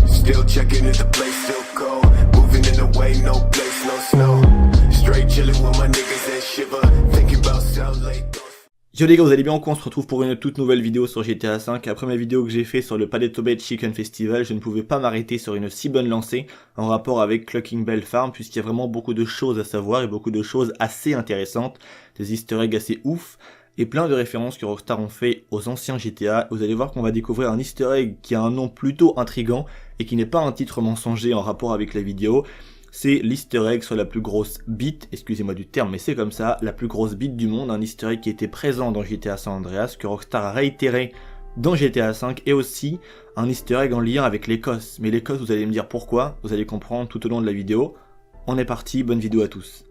Still checking if the place still cold. Moving in the way, no place, no snow. Straight chilling with my niggas and shiver. Thinking about South Lake. Yo les gars, vous allez bien? On se retrouve pour une toute nouvelle vidéo sur GTA V. Après ma vidéo que j'ai fait sur le Paleto Bay Chicken Festival, je ne pouvais pas m'arrêter sur une si bonne lancée en rapport avec Clucking Bell Farm, puisqu'il y a vraiment beaucoup de choses à savoir et beaucoup de choses assez intéressantes, des easter eggs assez ouf, et plein de références que Rockstar ont fait aux anciens GTA. Vous allez voir qu'on va découvrir un easter egg qui a un nom plutôt intriguant et qui n'est pas un titre mensonger en rapport avec la vidéo. C'est l'easter egg sur la plus grosse bite, excusez-moi du terme mais c'est comme ça, la plus grosse bite du monde, un easter egg qui était présent dans GTA San Andreas, que Rockstar a réitéré dans GTA V, et aussi un easter egg en lien avec l'Écosse. Mais l'Écosse, vous allez me dire pourquoi, vous allez comprendre tout au long de la vidéo. On est parti, bonne vidéo à tous.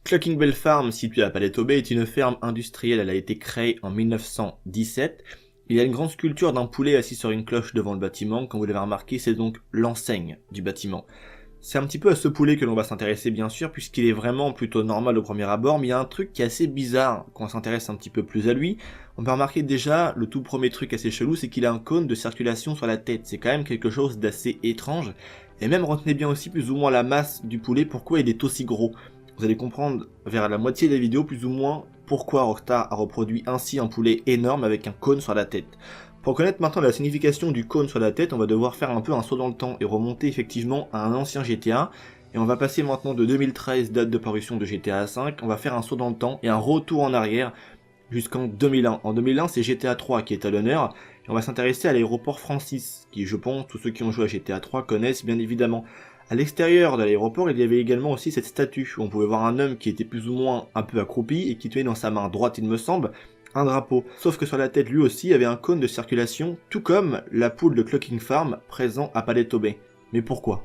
Clucking Bell Farm, située à Paleto Bay, est une ferme industrielle. Elle a été créée en 1917. Il y a une grande sculpture d'un poulet assis sur une cloche devant le bâtiment. Comme vous l'avez remarqué, c'est donc l'enseigne du bâtiment. C'est un petit peu à ce poulet que l'on va s'intéresser bien sûr, puisqu'il est vraiment plutôt normal au premier abord, mais il y a un truc qui est assez bizarre quand on s'intéresse un petit peu plus à lui. On peut remarquer déjà, le tout premier truc assez chelou, c'est qu'il a un cône de circulation sur la tête. C'est quand même quelque chose d'assez étrange. Et même retenez bien aussi plus ou moins la masse du poulet, pourquoi il est aussi gros. Vous allez comprendre vers la moitié de la vidéo plus ou moins pourquoi Rockstar a reproduit ainsi un poulet énorme avec un cône sur la tête. Pour connaître maintenant la signification du cône sur la tête, on va devoir faire un peu un saut dans le temps et remonter effectivement à un ancien GTA. Et on va passer maintenant de 2013, date de parution de GTA V, on va faire un saut dans le temps et un retour en arrière jusqu'en 2001. En 2001, c'est GTA 3 qui est à l'honneur, et on va s'intéresser à l'aéroport Francis, qui je pense tous ceux qui ont joué à GTA 3 connaissent bien évidemment. À l'extérieur de l'aéroport, il y avait également aussi cette statue où on pouvait voir un homme qui était plus ou moins un peu accroupi et qui tenait dans sa main droite, il me semble, un drapeau. Sauf que sur la tête, lui aussi, avait un cône de circulation, tout comme la poule de Clucking Farm présent à Paleto Bay. Mais pourquoi?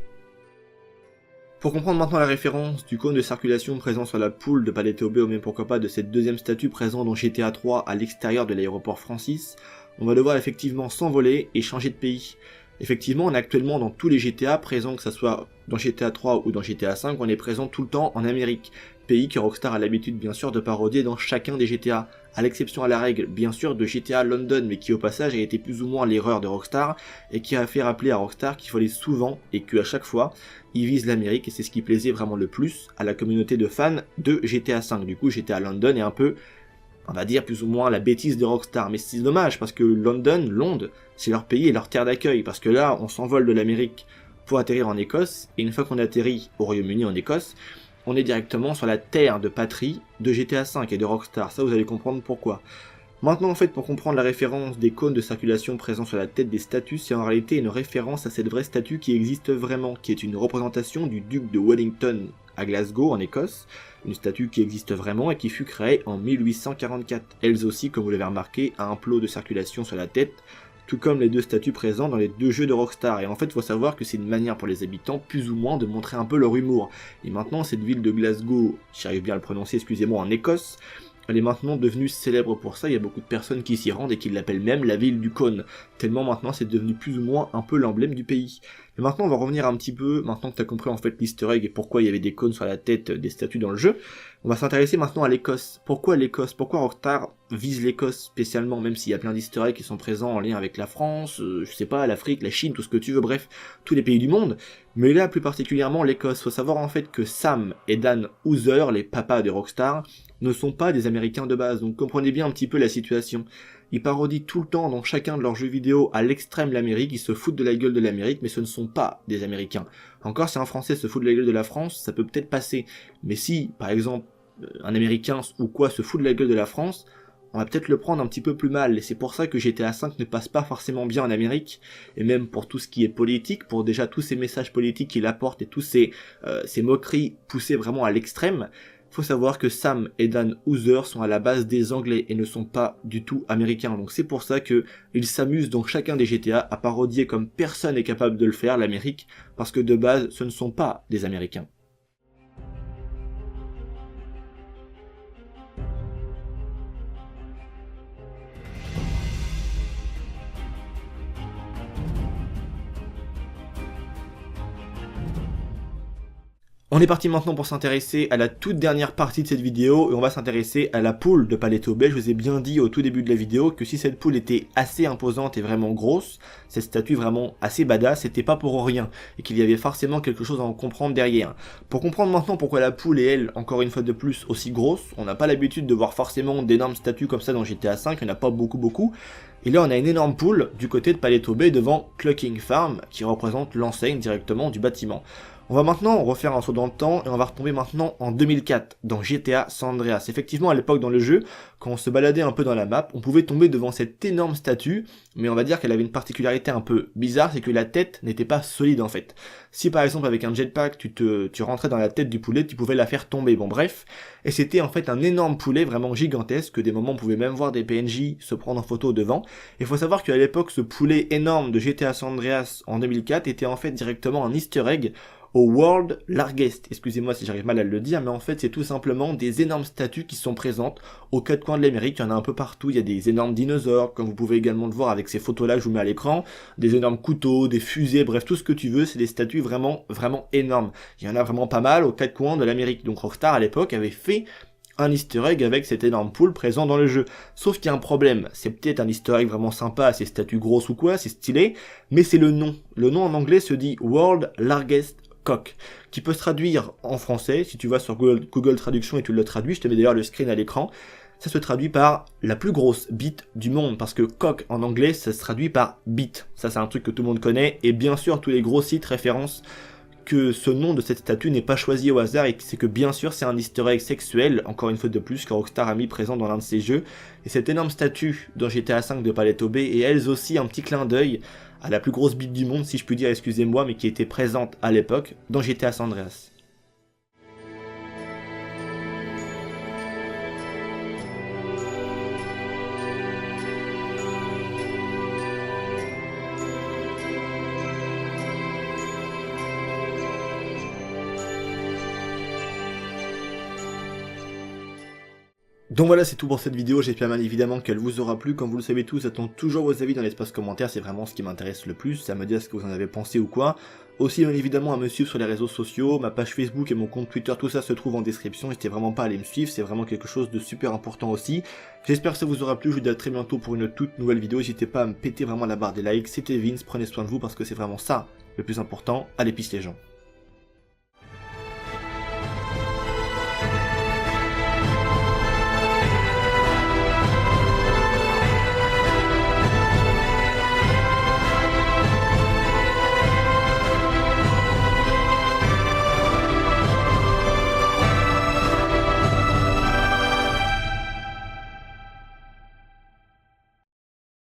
Pour comprendre maintenant la référence du cône de circulation présent sur la poule de Paleto Bay, ou même pourquoi pas de cette deuxième statue présente dans GTA 3 à l'extérieur de l'aéroport Francis, on va devoir effectivement s'envoler et changer de pays. Effectivement, on est actuellement dans tous les GTA présents, que ce soit dans GTA 3 ou dans GTA 5, on est présent tout le temps en Amérique, pays que Rockstar a l'habitude bien sûr de parodier dans chacun des GTA, à l'exception à la règle bien sûr de GTA London, mais qui au passage a été plus ou moins l'erreur de Rockstar, et qui a fait rappeler à Rockstar qu'il fallait souvent, et qu'à chaque fois, ils visent l'Amérique, et c'est ce qui plaisait vraiment le plus à la communauté de fans de GTA 5. Du coup, GTA London est un peu, on va dire plus ou moins la bêtise de Rockstar, mais c'est dommage parce que Londres, c'est leur pays et leur terre d'accueil, parce que là, on s'envole de l'Amérique pour atterrir en Écosse, et une fois qu'on atterrit au Royaume-Uni en Écosse, on est directement sur la terre de patrie de GTA V et de Rockstar, ça vous allez comprendre pourquoi. Maintenant en fait, pour comprendre la référence des cônes de circulation présents sur la tête des statues, c'est en réalité une référence à cette vraie statue qui existe vraiment, qui est une représentation du duc de Wellington à Glasgow en Écosse, une statue qui existe vraiment et qui fut créée en 1844. Elle aussi, comme vous l'avez remarqué, a un plot de circulation sur la tête, tout comme les deux statues présentes dans les deux jeux de Rockstar. Et en fait, il faut savoir que c'est une manière pour les habitants, plus ou moins, de montrer un peu leur humour. Et maintenant, cette ville de Glasgow, j'arrive bien à le prononcer, excusez-moi, en Écosse, elle est maintenant devenue célèbre pour ça, il y a beaucoup de personnes qui s'y rendent et qui l'appellent même la ville du cône, tellement maintenant c'est devenu plus ou moins un peu l'emblème du pays. Mais maintenant on va revenir un petit peu, maintenant que tu as compris en fait l'easter egg et pourquoi il y avait des cônes sur la tête des statues dans le jeu, on va s'intéresser maintenant à l'Écosse. Pourquoi l'Écosse? Pourquoi Rockstar vise l'Écosse spécialement, même s'il y a plein d'easter eggs qui sont présents en lien avec la France, je sais pas, l'Afrique, la Chine, tout ce que tu veux, bref, tous les pays du monde, mais là plus particulièrement l'Écosse. Faut savoir en fait que Sam et Dan Houser, les papas de Rockstar, ne sont pas des Américains de base, donc comprenez bien un petit peu la situation. Ils parodient tout le temps dans chacun de leurs jeux vidéo à l'extrême l'Amérique, ils se foutent de la gueule de l'Amérique, mais ce ne sont pas des Américains. Encore si un Français se fout de la gueule de la France, ça peut peut-être passer, mais si, par exemple, un Américain ou quoi se fout de la gueule de la France, on va peut-être le prendre un petit peu plus mal, et c'est pour ça que GTA V ne passe pas forcément bien en Amérique, et même pour tout ce qui est politique, pour déjà tous ces messages politiques qu'il apporte et tous ces moqueries poussées vraiment à l'extrême. Faut savoir que Sam et Dan Houser sont à la base des Anglais et ne sont pas du tout américains, donc c'est pour ça que ils s'amusent dans chacun des GTA à parodier comme personne n'est capable de le faire l'Amérique, parce que de base ce ne sont pas des Américains. On est parti maintenant pour s'intéresser à la toute dernière partie de cette vidéo et on va s'intéresser à la poule de Paleto Bay. Je vous ai bien dit au tout début de la vidéo que si cette poule était assez imposante et vraiment grosse, cette statue vraiment assez badass, c'était pas pour rien et qu'il y avait forcément quelque chose à en comprendre derrière. Pour comprendre maintenant pourquoi la poule est elle, encore une fois de plus, aussi grosse, on n'a pas l'habitude de voir forcément d'énormes statues comme ça dans GTA V, il n'y en a pas beaucoup. Et là on a une énorme poule du côté de Paleto Bay devant Clucking Farm qui représente l'enseigne directement du bâtiment. On va maintenant refaire un saut dans le temps et on va retomber maintenant en 2004 dans GTA San Andreas. Effectivement à l'époque dans le jeu, quand on se baladait un peu dans la map, on pouvait tomber devant cette énorme statue, mais on va dire qu'elle avait une particularité un peu bizarre, c'est que la tête n'était pas solide en fait. Si par exemple avec un jetpack tu rentrais dans la tête du poulet, tu pouvais la faire tomber, bon bref. Et c'était en fait un énorme poulet vraiment gigantesque, des moments on pouvait même voir des PNJ se prendre en photo devant. Il faut savoir qu'à l'époque ce poulet énorme de GTA San Andreas en 2004 était en fait directement un easter egg au World Largest, excusez-moi si j'arrive mal à le dire, mais en fait c'est tout simplement des énormes statues qui sont présentes aux quatre coins de l'Amérique, il y en a un peu partout, il y a des énormes dinosaures, comme vous pouvez également le voir avec ces photos là que je vous mets à l'écran, des énormes couteaux, des fusées, bref tout ce que tu veux, c'est des statues vraiment énormes. Il y en a vraiment pas mal aux quatre coins de l'Amérique, donc Rockstar à l'époque avait fait un easter egg avec cette énorme poule présent dans le jeu. Sauf qu'il y a un problème, c'est peut-être un easter egg vraiment sympa, ces statues grosses ou quoi, c'est stylé, mais c'est le nom. Le nom en anglais se dit World Largest Cock, qui peut se traduire en français, si tu vas sur Google Traduction et tu le traduis, je te mets d'ailleurs le screen à l'écran, ça se traduit par la plus grosse bite du monde, parce que coq en anglais, ça se traduit par bite. Ça c'est un truc que tout le monde connaît, et bien sûr tous les gros sites référencent que ce nom de cette statue n'est pas choisi au hasard, et c'est que bien sûr c'est un easter egg sexuel, encore une fois de plus, que Rockstar a mis présent dans l'un de ses jeux, et cette énorme statue dans GTA V de Paleto Bay est elle aussi un petit clin d'œil à la plus grosse bite du monde, si je puis dire, excusez-moi, mais qui était présente à l'époque dans GTA San Andreas. Donc voilà, c'est tout pour cette vidéo, j'espère bien évidemment qu'elle vous aura plu. Comme vous le savez tous, j'attends toujours vos avis dans l'espace commentaire, c'est vraiment ce qui m'intéresse le plus, ça me dit ce que vous en avez pensé ou quoi. Aussi bien évidemment à me suivre sur les réseaux sociaux, ma page Facebook et mon compte Twitter, tout ça se trouve en description, n'hésitez vraiment pas à aller me suivre, c'est vraiment quelque chose de super important aussi. J'espère que ça vous aura plu, je vous dis à très bientôt pour une toute nouvelle vidéo, n'hésitez pas à me péter vraiment la barre des likes, c'était Vince, prenez soin de vous parce que c'est vraiment ça le plus important, allez peace les gens.